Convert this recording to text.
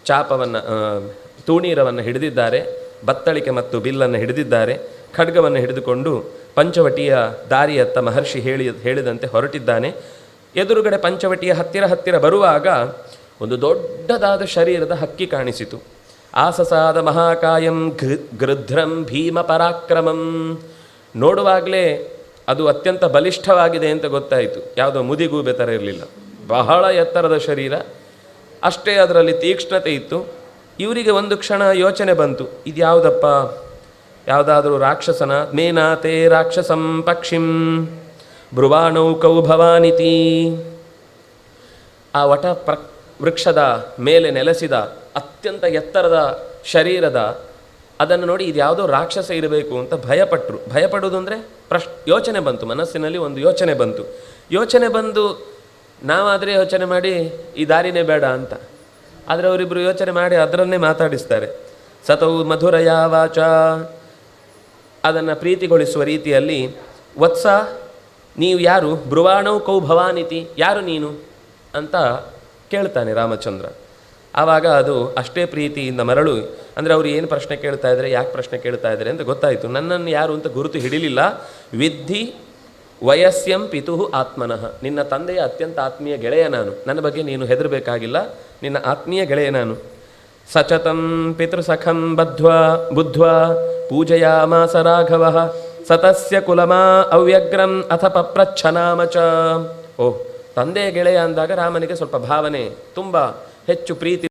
ಚಾಪವನ್ನು ತೂಣೀರವನ್ನು ಹಿಡಿದಿದ್ದಾರೆ, ಬತ್ತಳಿಕೆ ಮತ್ತು ಬಿಲ್ಲನ್ನು ಹಿಡಿದಿದ್ದಾರೆ, ಖಡ್ಗವನ್ನು ಹಿಡಿದುಕೊಂಡು ಪಂಚವಟಿಯ ದಾರಿಯತ್ತ ಮಹರ್ಷಿ ಹೇಳಿದಂತೆ ಹೊರಟಿದ್ದಾನೆ. ಎದುರುಗಡೆ ಪಂಚವಟಿಯ ಹತ್ತಿರ ಬರುವಾಗ ಒಂದು ದೊಡ್ಡದಾದ ಶರೀರದ ಹಕ್ಕಿ ಕಾಣಿಸಿತು. ಆಸಸಾದ ಮಹಾಕಾಯಂ ಗೃಧ್ರಂ ಭೀಮ ಪರಾಕ್ರಮಂ. ನೋಡುವಾಗಲೇ ಅದು ಅತ್ಯಂತ ಬಲಿಷ್ಠವಾಗಿದೆ ಅಂತ ಗೊತ್ತಾಯಿತು. ಯಾವುದೋ ಮುದಿಗೂಬೆ ಥರ ಇರಲಿಲ್ಲ, ಬಹಳ ಎತ್ತರದ ಶರೀರ, ಅಷ್ಟೇ ಅದರಲ್ಲಿ ತೀಕ್ಷ್ಣತೆ ಇತ್ತು. ಇವರಿಗೆ ಒಂದು ಕ್ಷಣ ಯೋಚನೆ ಬಂತು, ಇದು ಯಾವುದಪ್ಪ, ಯಾವುದಾದರೂ ರಾಕ್ಷಸನ? ಮೇನಾತೆ ರಾಕ್ಷಸಂ ಪಕ್ಷಿಂ ಬ್ರುವಾಣೌಕೌ ಭವಾನಿತಿ. ಆ ವೃಕ್ಷದ ಮೇಲೆ ನೆಲೆಸಿದ ಅತ್ಯಂತ ಎತ್ತರದ ಶರೀರದ ಅದನ್ನು ನೋಡಿ ಇದು ಯಾವುದೋ ರಾಕ್ಷಸ ಇರಬೇಕು ಅಂತ ಭಯಪಟ್ಟರು. ಭಯಪಡುವುದು ಅಂದರೆ ಯೋಚನೆ ಬಂತು, ಮನಸ್ಸಿನಲ್ಲಿ ಒಂದು ಯೋಚನೆ ಬಂದು ನಾವಾದರೆ ಯೋಚನೆ ಮಾಡಿ ಈ ದಾರಿನೇ ಬೇಡ ಅಂತ. ಆದರೆ ಅವರಿಬ್ಬರು ಯೋಚನೆ ಮಾಡಿ ಅದರನ್ನೇ ಮಾತಾಡಿಸ್ತಾರೆ. ಸತೌ ಮಧುರಯ ವಾಚ, ಅದನ್ನು ಪ್ರೀತಿಗೊಳಿಸುವ ರೀತಿಯಲ್ಲಿ, ವತ್ಸ ನೀವು ಯಾರು? ಬ್ರುವಾಣೌ ಕೌ ಭವಾನಿತಿ, ಯಾರು ನೀನು ಅಂತ ಕೇಳ್ತಾನೆ ರಾಮಚಂದ್ರ. ಆವಾಗ ಅದು ಅಷ್ಟೇ ಪ್ರೀತಿಯಿಂದ ಮರಳು. ಅಂದರೆ ಅವರು ಏನು ಪ್ರಶ್ನೆ ಕೇಳ್ತಾ ಇದ್ದಾರೆ, ಯಾಕೆ ಪ್ರಶ್ನೆ ಕೇಳ್ತಾ ಇದ್ದಾರೆ ಅಂತ ಗೊತ್ತಾಯಿತು. ನನ್ನನ್ನು ಯಾರು ಅಂತ ಗುರುತು ಹಿಡಿಲಿಲ್ಲ. ವಿದ್ಧಿ ವಯಸ್ಯಂ ಪಿತುಃ ಆತ್ಮನಃ, ನಿನ್ನ ತಂದೆಯ ಅತ್ಯಂತ ಆತ್ಮೀಯ ಗೆಳೆಯ ನಾನು, ನನ್ನ ಬಗ್ಗೆ ನೀನು ಹೆದರಬೇಕಾಗಿಲ್ಲ, ನಿನ್ನ ಆತ್ಮೀಯ ಗೆಳೆಯ ನಾನು. ಸಚತಂ ಪಿತೃಸಖಂ ಬುದ್ಧ್ವಾ ಪೂಜಯಾಮಾಸ ರಾಘವಃ ಸತಸ್ಯ ಕುಲಮಾ ಅವ್ಯಗ್ರಂ ಅಥ ಪಪ್ರಚ್ಛನಾಮ ಚ. ಓಹ್, ತಂದೆಯ ಗೆಳೆಯ ಅಂದಾಗ ರಾಮನಿಗೆ ಸ್ವಲ್ಪ ಭಾವನೆ ತುಂಬ ಹೆಚ್ಚು ಪ್ರೀತಿ